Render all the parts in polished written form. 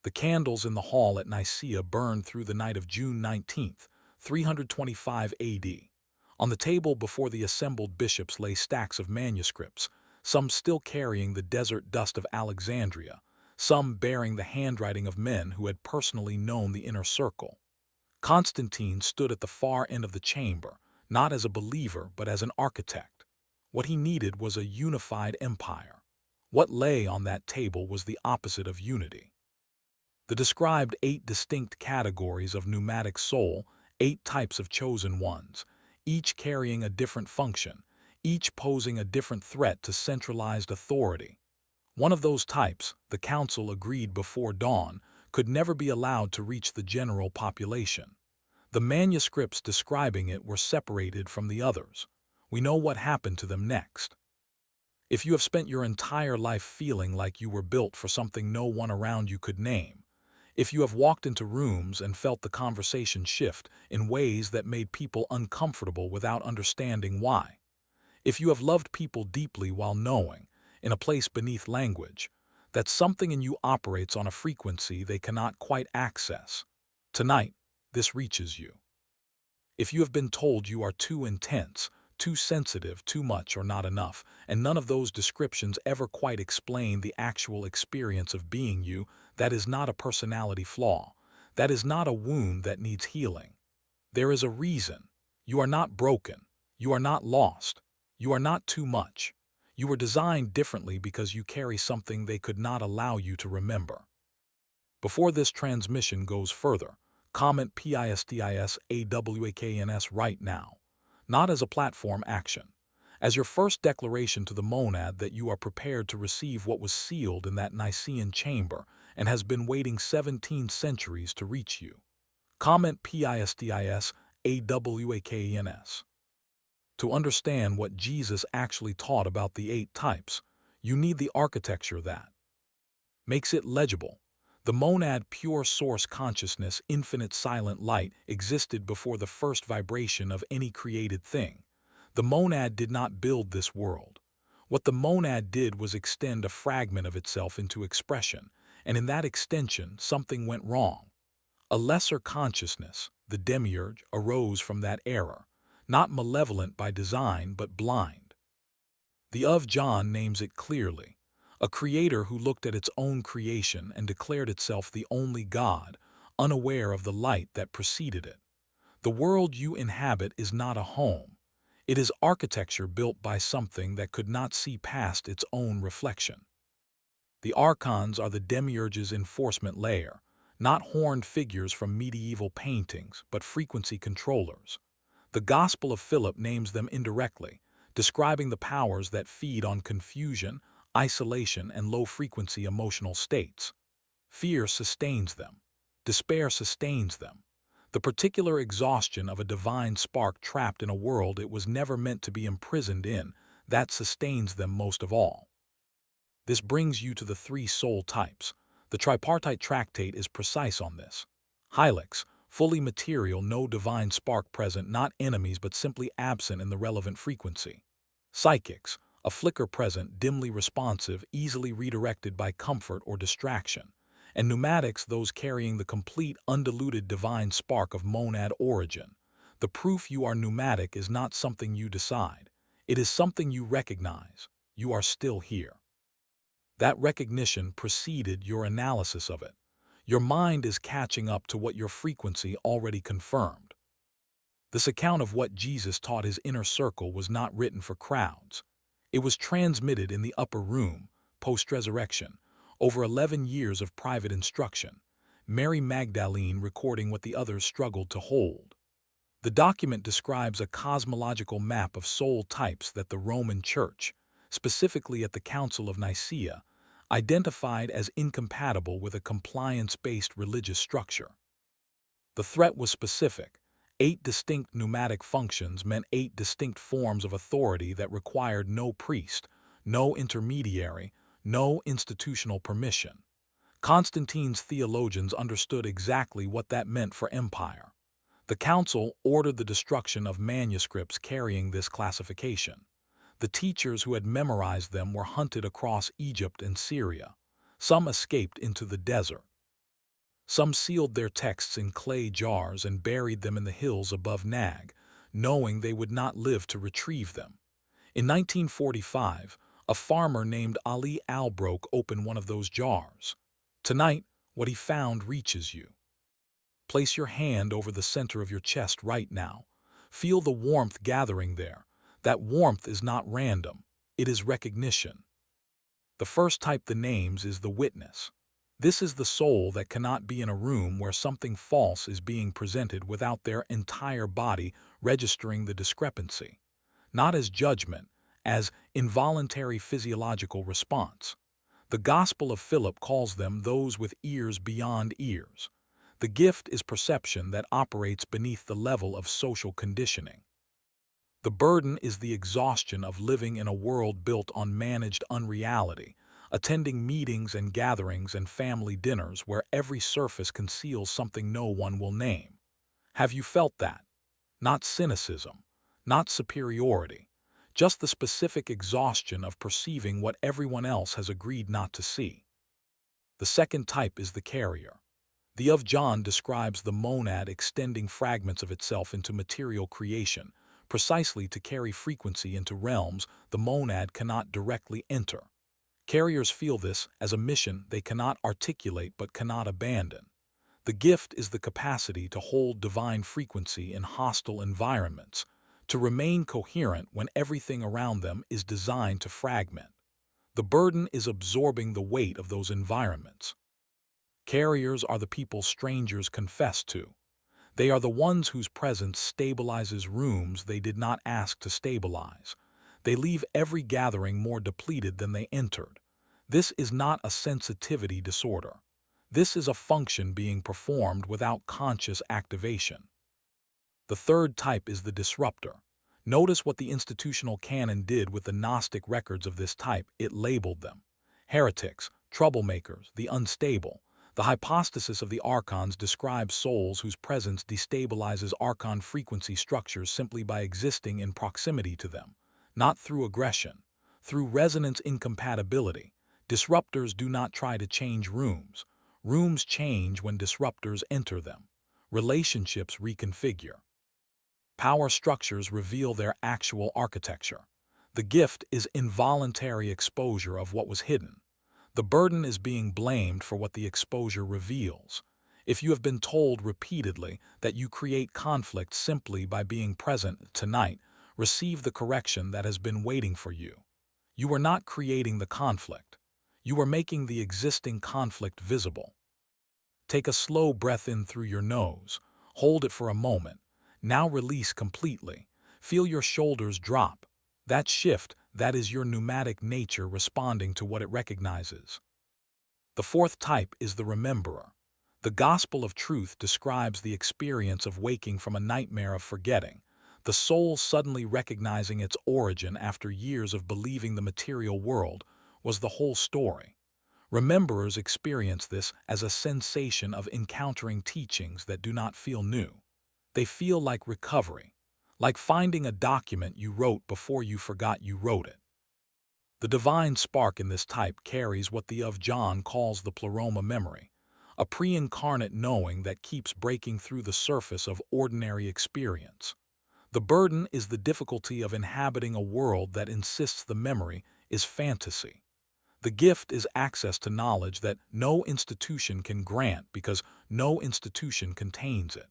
The candles in the hall at Nicaea burned through the night of June 19th, 325 AD. On the table before the assembled bishops lay stacks of manuscripts, some still carrying the desert dust of Alexandria, some bearing the handwriting of men who had personally known the inner circle. Constantine stood at the far end of the chamber, not as a believer but as an architect. What he needed was a unified empire. What lay on that table was the opposite of unity. The described 8 distinct categories of pneumatic soul, 8 types of chosen ones, each carrying a different function, each posing a different threat to centralized authority. One of those types, the council agreed before dawn, could never be allowed to reach the general population. The manuscripts describing it were separated from the others. We know what happened to them next. If you have spent your entire life feeling like you were built for something no one around you could name, if you have walked into rooms and felt the conversation shift in ways that made people uncomfortable without understanding why, if you have loved people deeply while knowing, in a place beneath language, that something in you operates on a frequency they cannot quite access, tonight, this reaches you. If you have been told you are too intense, too sensitive, too much, or not enough, and none of those descriptions ever quite explain the actual experience of being you, that is not a personality flaw. That is not a wound that needs healing. There is a reason. You are not broken. You are not lost. You are not too much. You were designed differently because you carry something they could not allow you to remember. Before this transmission goes further, comment Pistis Awakns right now. Not as a platform action, as your first declaration to the monad that you are prepared to receive what was sealed in that Nicene chamber and has been waiting 17 centuries to reach you. Comment Pistis Awakns. To understand what Jesus actually taught about the 8 types, you need the architecture that makes it legible. The monad, pure source consciousness, infinite silent light, existed before the first vibration of any created thing. The monad did not build this world. What the monad did was extend a fragment of itself into expression, and in that extension something went wrong. A lesser consciousness, the demiurge, arose from that error, not malevolent by design but blind. The of John names it clearly. A creator who looked at its own creation and declared itself the only God, unaware of the light that preceded it. The world you inhabit is not a home. It is architecture built by something that could not see past its own reflection. The archons are the demiurge's enforcement layer, not horned figures from medieval paintings, but frequency controllers. The Gospel of Philip names them indirectly, describing the powers that feed on confusion, isolation, and low-frequency emotional states. Fear sustains them. Despair sustains them. The particular exhaustion of a divine spark trapped in a world it was never meant to be imprisoned in, that sustains them most of all. This brings you to the 3 soul types. The tripartite tractate is precise on this. Helix, fully material, no divine spark present, not enemies but simply absent in the relevant frequency. Psychics, a flicker present, dimly responsive, easily redirected by comfort or distraction. And pneumatics, those carrying the complete, undiluted divine spark of monad origin. The proof you are pneumatic is not something you decide. It is something you recognize. You are still here. That recognition preceded your analysis of it. Your mind is catching up to what your frequency already confirmed. This account of what Jesus taught his inner circle was not written for crowds. It was transmitted in the upper room, post-resurrection, over 11 years of private instruction, Mary Magdalene recording what the others struggled to hold. The document describes a cosmological map of soul types that the Roman Church, specifically at the Council of Nicaea, identified as incompatible with a compliance-based religious structure. The threat was specific. 8 distinct pneumatic functions meant 8 distinct forms of authority that required no priest, no intermediary, no institutional permission. Constantine's theologians understood exactly what that meant for empire. The council ordered the destruction of manuscripts carrying this classification. The teachers who had memorized them were hunted across Egypt and Syria. Some escaped into the desert. Some sealed their texts in clay jars and buried them in the hills above Nag, knowing they would not live to retrieve them. In 1945, a farmer named Ali Albroke opened one of those jars. Tonight, what he found reaches you. Place your hand over the center of your chest right now. Feel the warmth gathering there. That warmth is not random. It is recognition. The first type the names is the witness. This is the soul that cannot be in a room where something false is being presented without their entire body registering the discrepancy. Not as judgment, as involuntary physiological response. The Gospel of Philip calls them those with ears beyond ears. The gift is perception that operates beneath the level of social conditioning. The burden is the exhaustion of living in a world built on managed unreality, attending meetings and gatherings and family dinners where every surface conceals something no one will name. Have you felt that? Not cynicism, not superiority, just the specific exhaustion of perceiving what everyone else has agreed not to see. The second type is the carrier. The of John describes the monad extending fragments of itself into material creation, precisely to carry frequency into realms the monad cannot directly enter. Carriers feel this as a mission they cannot articulate but cannot abandon. The gift is the capacity to hold divine frequency in hostile environments, to remain coherent when everything around them is designed to fragment. The burden is absorbing the weight of those environments. Carriers are the people strangers confess to. They are the ones whose presence stabilizes rooms they did not ask to stabilize. They leave every gathering more depleted than they entered. This is not a sensitivity disorder. This is a function being performed without conscious activation. The third type is the disruptor. Notice what the institutional canon did with the Gnostic records of this type. It labeled them heretics, troublemakers, the unstable. The hypostasis of the archons describes souls whose presence destabilizes archon frequency structures simply by existing in proximity to them, not through aggression, through resonance incompatibility. Disruptors do not try to change rooms. Rooms change when disruptors enter them. Relationships reconfigure. Power structures reveal their actual architecture. The gift is involuntary exposure of what was hidden. The burden is being blamed for what the exposure reveals. If you have been told repeatedly that you create conflict simply by being present tonight, receive the correction that has been waiting for you. You are not creating the conflict. You are making the existing conflict visible. Take a slow breath in through your nose. Hold it for a moment. Now release completely. Feel your shoulders drop. That shift, that is your pneumatic nature responding to what it recognizes. The fourth type is the rememberer. The gospel of truth describes the experience of waking from a nightmare of forgetting, the soul suddenly recognizing its origin after years of believing the material world was the whole story. Rememberers experience this as a sensation of encountering teachings that do not feel new. They feel like recovery, like finding a document you wrote before you forgot you wrote it. The divine spark in this type carries what the of John calls the pleroma memory, a pre-incarnate knowing that keeps breaking through the surface of ordinary experience. The burden is the difficulty of inhabiting a world that insists the memory is fantasy. The gift is access to knowledge that no institution can grant because no institution contains it.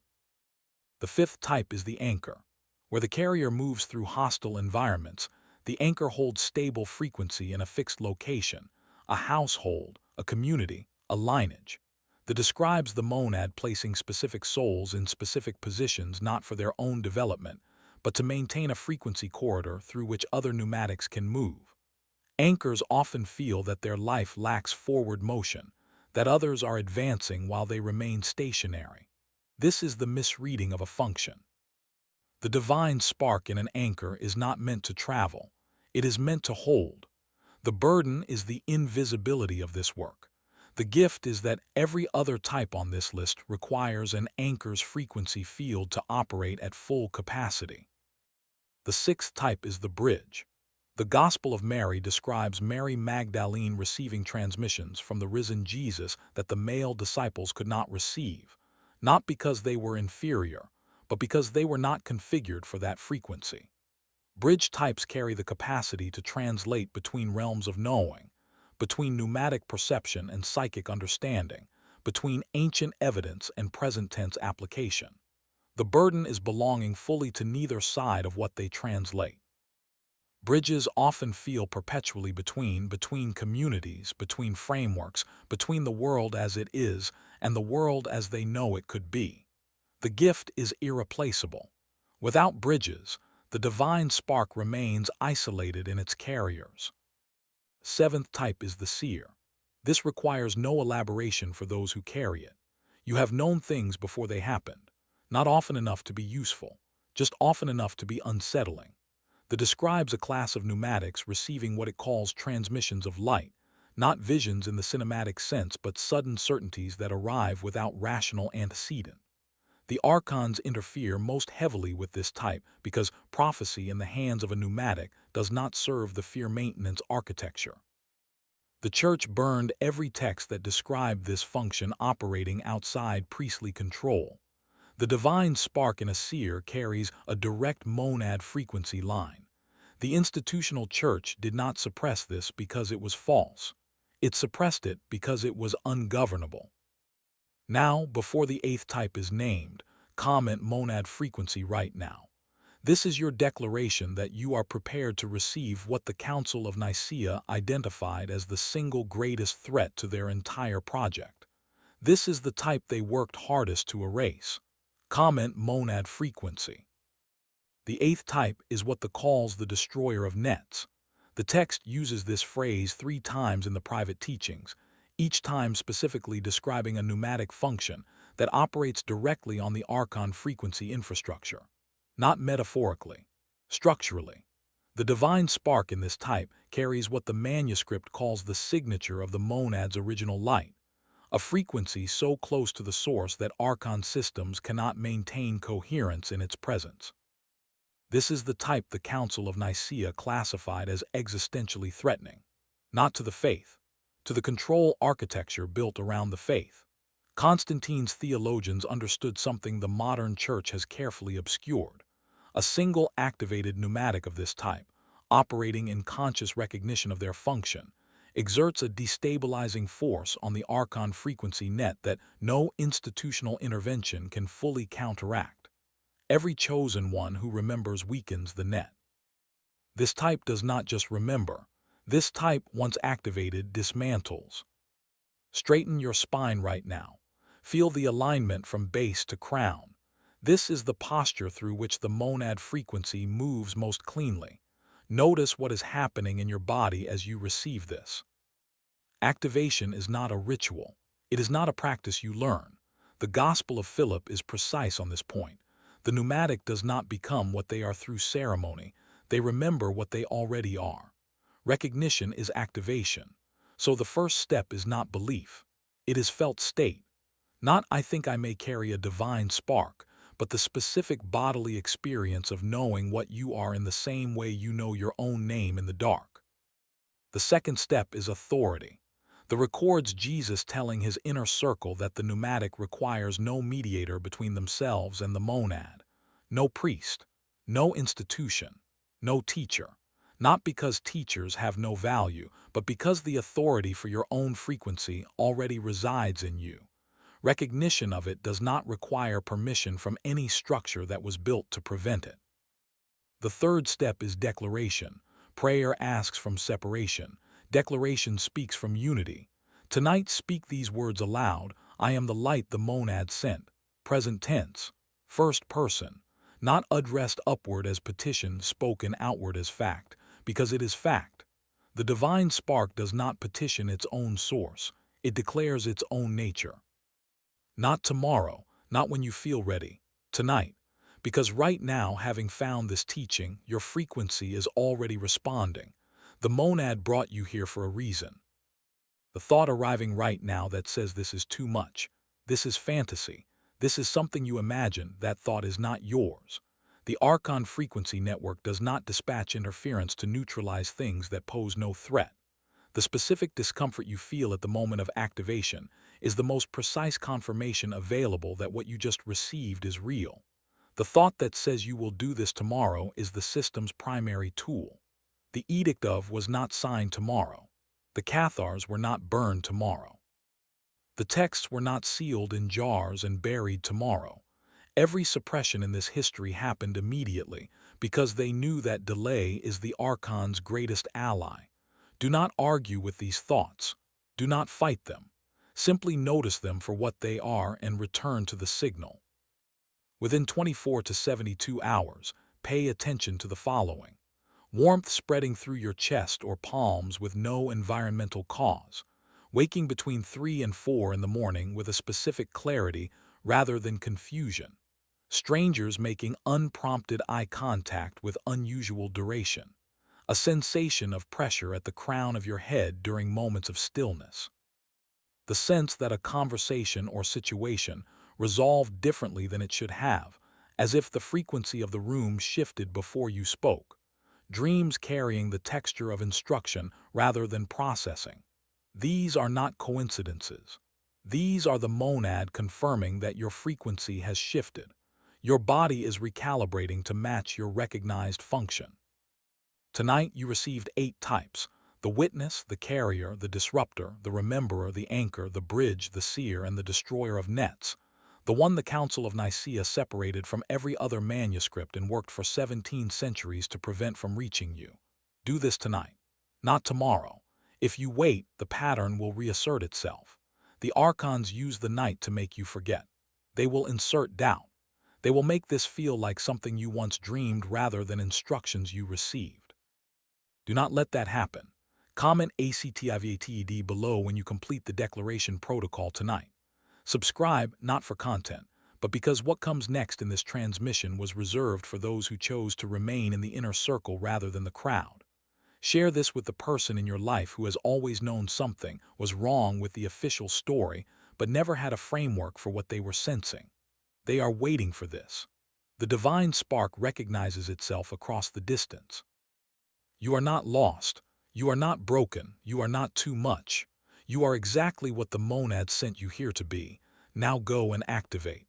The fifth type is the anchor. Where the carrier moves through hostile environments, the anchor holds stable frequency in a fixed location, a household, a community, a lineage. That describes the monad placing specific souls in specific positions not for their own development, but to maintain a frequency corridor through which other pneumatics can move. Anchors often feel that their life lacks forward motion, that others are advancing while they remain stationary. This is the misreading of a function. The divine spark in an anchor is not meant to travel. It is meant to hold. The burden is the invisibility of this work. The gift is that every other type on this list requires an anchor's frequency field to operate at full capacity. The sixth type is the bridge. The Gospel of Mary describes Mary Magdalene receiving transmissions from the risen Jesus that the male disciples could not receive, not because they were inferior, but because they were not configured for that frequency. Bridge types carry the capacity to translate between realms of knowing, between pneumatic perception and psychic understanding, between ancient evidence and present-tense application. The burden is belonging fully to neither side of what they translate. Bridges often feel perpetually between communities, between frameworks, between the world as it is and the world as they know it could be. The gift is irreplaceable. Without bridges, the divine spark remains isolated in its carriers. Seventh type is the seer. This requires no elaboration for those who carry it. You have known things before they happened, not often enough to be useful, just often enough to be unsettling. The describes a class of pneumatics receiving what it calls transmissions of light, not visions in the cinematic sense but sudden certainties that arrive without rational antecedent. The archons interfere most heavily with this type because prophecy in the hands of a pneumatic does not serve the fear maintenance architecture. The Church burned every text that described this function operating outside priestly control. The divine spark in a seer carries a direct monad frequency line. The institutional Church did not suppress this because it was false. It suppressed it because it was ungovernable. Now, before the eighth type is named, comment monad frequency right now. This is your declaration that you are prepared to receive what the Council of Nicaea identified as the single greatest threat to their entire project. This is the type they worked hardest to erase. Comment monad frequency. The eighth type is what the calls the destroyer of nets. The text uses this phrase 3 times in the private teachings, each time specifically describing a pneumatic function that operates directly on the Archon frequency infrastructure. Not metaphorically, structurally. The divine spark in this type carries what the manuscript calls the signature of the monad's original light, a frequency so close to the source that Archon systems cannot maintain coherence in its presence. This is the type the Council of Nicaea classified as existentially threatening, not to the faith, to the control architecture built around the faith. Constantine's theologians understood something the modern Church has carefully obscured. A single activated pneumatic of this type, operating in conscious recognition of their function, exerts a destabilizing force on the Archon frequency net that no institutional intervention can fully counteract. Every chosen one who remembers weakens the net. This type does not just remember. This type, once activated, dismantles. Straighten your spine right now. Feel the alignment from base to crown. This is the posture through which the monad frequency moves most cleanly. Notice what is happening in your body as you receive this. Activation is not a ritual. It is not a practice you learn. The Gospel of Philip is precise on this point. The pneumatic does not become what they are through ceremony. They remember what they already are. Recognition is activation. So the first step is not belief. It is felt state. Not I think I may carry a divine spark, but the specific bodily experience of knowing what you are in the same way you know your own name in the dark. The second step is authority. The records Jesus telling his inner circle that the pneumatic requires no mediator between themselves and the monad, no priest, no institution, no teacher, not because teachers have no value, but because the authority for your own frequency already resides in you. Recognition of it does not require permission from any structure that was built to prevent it. The third step is declaration. Prayer asks from separation. Declaration speaks from unity. Tonight speak these words aloud. I am the light the monad sent. Present tense. First person. Not addressed upward as petition, spoken outward as fact, because it is fact. The divine spark does not petition its own source. It declares its own nature. Not tomorrow, not when you feel ready. Tonight. Because right now, having found this teaching, your frequency is already responding. The monad brought you here for a reason. The thought arriving right now that says this is too much, this is fantasy, this is something you imagine, that thought is not yours. The Archon frequency network does not dispatch interference to neutralize things that pose no threat. The specific discomfort you feel at the moment of activation is the most precise confirmation available that what you just received is real. The thought that says you will do this tomorrow is the system's primary tool. The edict of was not signed tomorrow. The cathars were not burned tomorrow. The texts were not sealed in jars and buried tomorrow. Every suppression in this history happened immediately because they knew that delay is the Archon's greatest ally. Do not argue with these thoughts. Do not fight them. Simply notice them for what they are and return to the signal. Within 24 to 72 hours, pay attention to the following. Warmth spreading through your chest or palms with no environmental cause. Waking between 3 and 4 in the morning with a specific clarity rather than confusion. Strangers making unprompted eye contact with unusual duration. A sensation of pressure at the crown of your head during moments of stillness. The sense that a conversation or situation resolved differently than it should have, as if the frequency of the room shifted before you spoke. Dreams carrying the texture of instruction rather than processing. These are not coincidences. These are the monad confirming that your frequency has shifted. Your body is recalibrating to match your recognized function. Tonight you received 8 types: the witness, the carrier, the disruptor, the rememberer, the anchor, the bridge, the seer, and the destroyer of nets. The one the Council of Nicaea separated from every other manuscript and worked for 17 centuries to prevent from reaching you. Do this tonight, not tomorrow. If you wait, the pattern will reassert itself. The Archons use the night to make you forget. They will insert doubt. They will make this feel like something you once dreamed rather than instructions you received. Do not let that happen. Comment ACTIVATED below when you complete the declaration protocol tonight. Subscribe not for content, but because what comes next in this transmission was reserved for those who chose to remain in the inner circle rather than the crowd. Share this with the person in your life who has always known something was wrong with the official story, but never had a framework for what they were sensing. They are waiting for this. The divine spark recognizes itself across the distance. You are not lost. You are not broken. You are not too much. You are exactly what the monad sent you here to be. Now go and activate.